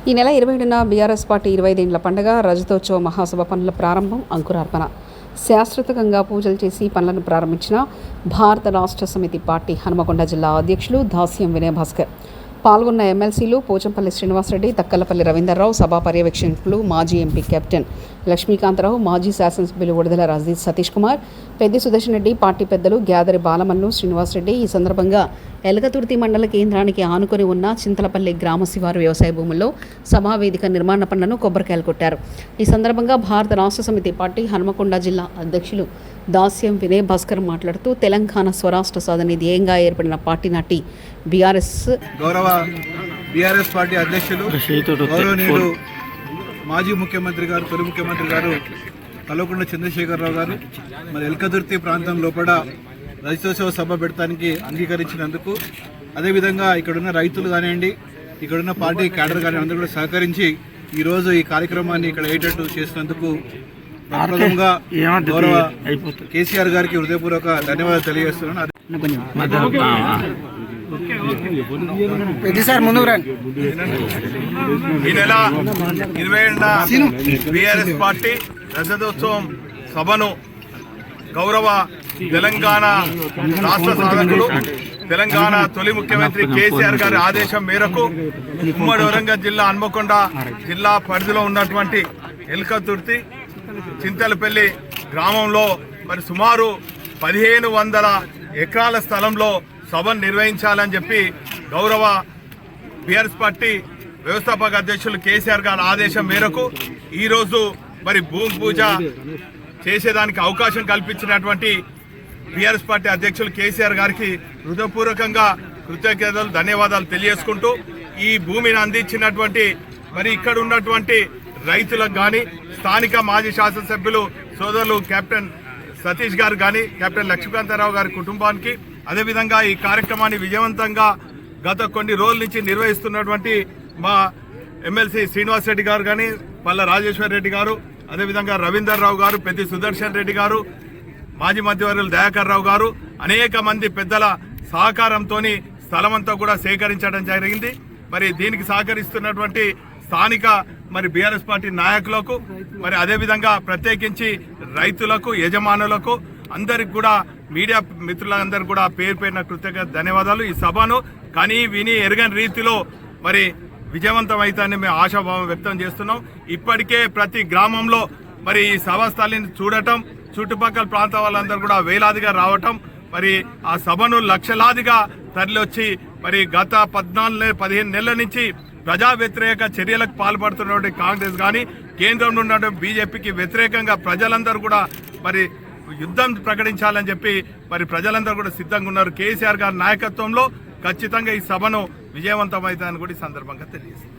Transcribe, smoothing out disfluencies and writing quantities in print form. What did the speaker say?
ఈ నెల 27న BRS party 25 ఏళ్ల పండుగ రజతోత్సవ మహాసభ పనుల ప్రారంభం, అంకురార్పణ. శాస్త్రోక్తంగా పూజలు చేసి పనులను ప్రారంభించిన భారత రాష్ట్ర సమితి పార్టీ హనుమకొండ జిల్లా అధ్యక్షులు దాస్యం వినయ్ భాస్కర్. పాల్గొన్న ఎమ్మెల్సీలు పోచంపల్లి శ్రీనివాసరెడ్డి, తక్కలపల్లి రవీందర్రావు, సభా పర్యవేక్షకులు మాజీ ఎంపీ కెప్టెన్ లక్ష్మీకాంతరావు, మాజీ శాసనసభ్యులు ఉడదల రాజదీప్ సతీష్ కుమార్, పెద్ది సుదర్శన్ రెడ్డి, పార్టీ పెద్దలు గ్యాదరి బాలమల్లు, శ్రీనివాసరెడ్డి. ఈ సందర్భంగా ఎలకతుర్తి మండల కేంద్రానికి ఆనుకొని ఉన్న చింతలపల్లి గ్రామ శివారు వ్యవసాయ భూముల్లో సభావేదిక నిర్మాణ పనులను కొబ్బరికాయలు కొట్టారు. ఈ సందర్భంగా భారత రాష్ట్ర సమితి పార్టీ హనుమకొండ జిల్లా అధ్యక్షులు దాస్యం వినయ్ భాస్కర్ మాట్లాడుతూ తెలంగాణ స్వరాష్ట్ర సాధన ధ్యేయంగా ఏర్పడిన పార్టీ నాటి బీఆర్ఎస్ పార్టీ అధ్యక్షులు గౌరవనీయులు మాజీ ముఖ్యమంత్రి గారు, తొలి ముఖ్యమంత్రి గారు కల్వకుంట్ల చంద్రశేఖరరావు గారు మరి ఎల్కదుర్తి ప్రాంతం లోపల రజతోత్సవ సభ పెడతానికి అంగీకరించినందుకు, అదేవిధంగా ఇక్కడున్న రైతులు కానివ్వండి, ఇక్కడున్న పార్టీ క్యాడర్ కానివ్వండి అందరూ కూడా సహకరించి ఈరోజు ఈ కార్యక్రమాన్ని ఇక్కడ అయ్యేటట్టు చేసినందుకు ప్రథమంగా గౌరవ కేసీఆర్ గారికి హృదయపూర్వక ధన్యవాదాలు తెలియజేస్తున్నాను. ఈ నెల 27న బీఆర్ఎస్ పార్టీ రజతోత్సవం సభను గౌరవ తెలంగాణ రాష్ట్ర సాధకులు, తెలంగాణ తొలి ముఖ్యమంత్రి కేసీఆర్ గారి ఆదేశం మేరకు ఉమ్మడి వరంగల్ జిల్లా హన్మకొండ జిల్లా పరిధిలో ఉన్నటువంటి ఎల్కతుర్తి చింతలపల్లి గ్రామంలో మరి సుమారు 1500 ఎకరాల స్థలంలో సభను నిర్వహించాలని చెప్పి గౌరవ బీఆర్ఎస్ పార్టీ వ్యవస్థాపక అధ్యక్షులు కేసీఆర్ గారి ఆదేశం మేరకు ఈరోజు మరి భూమి పూజ చేసేదానికి అవకాశం కల్పించినటువంటి బీఆర్ఎస్ పార్టీ అధ్యక్షులు కేసీఆర్ గారికి హృదయపూర్వకంగా కృతజ్ఞతలు, ధన్యవాదాలు తెలియజేసుకుంటూ ఈ భూమిని అందించినటువంటి మరి ఇక్కడ ఉన్నటువంటి రైతులకు కానీ, స్థానిక మాజీ శాసనసభ్యులు సోదరులు కెప్టెన్ సతీష్ గారు కానీ, కెప్టెన్ లక్ష్మీకాంతరావు గారి కుటుంబానికి, అదేవిధంగా ఈ కార్యక్రమాన్ని విజయవంతంగా గత కొన్ని రోజుల నుంచి నిర్వహిస్తున్నటువంటి మా ఎమ్మెల్సీ శ్రీనివాసరెడ్డి గారు కానీ, పల్ల రాజేశ్వర్ రెడ్డి గారు, అదేవిధంగా రవీందర్రావు గారు, పెద్ది సుదర్శన్ రెడ్డి గారు, మాజీ మంత్రివర్యులు దయాకర్ రావు గారు, అనేక మంది పెద్దల సహకారంతో స్థలమంతా కూడా సేకరించడం జరిగింది. మరి దీనికి సహకరిస్తున్నటువంటి స్థానిక మరి బీఆర్ఎస్ పార్టీ నాయకులకు, మరి అదేవిధంగా ప్రత్యేకించి రైతులకు, యజమానులకు అందరికి కూడా, మీడియా మిత్రులందరూ కూడా పేరు పేరున కృతజ్ఞత ధన్యవాదాలు. ఈ సభను కని విని ఎరగని రీతిలో మరి విజయవంతం అవుతాయని మేము ఆశాభావం వ్యక్తం చేస్తున్నాం. ఇప్పటికే ప్రతి గ్రామంలో మరి ఈ సభాస్థలిని చూడటం, చుట్టుపక్కల ప్రాంతాల వాళ్ళందరూ కూడా వేలాదిగా రావటం, మరి ఆ సభను లక్షలాదిగా తరలివచ్చి మరి గత 14-15 నెలల నుంచి ప్రజా వ్యతిరేక చర్యలకు పాల్పడుతున్నటువంటి కాంగ్రెస్ కానీ, కేంద్రంలో ఉన్నటువంటి బీజేపీకి వ్యతిరేకంగా ప్రజలందరూ కూడా మరి యుద్ధం ప్రకటించాలని చెప్పి మరి ప్రజలందరూ కూడా సిద్ధంగా ఉన్నారు. కేసీఆర్ గారి నాయకత్వంలో ఖచ్చితంగా ఈ సభను విజయవంతమవుతుందని కూడా ఈ సందర్భంగా తెలియజేస్తారు.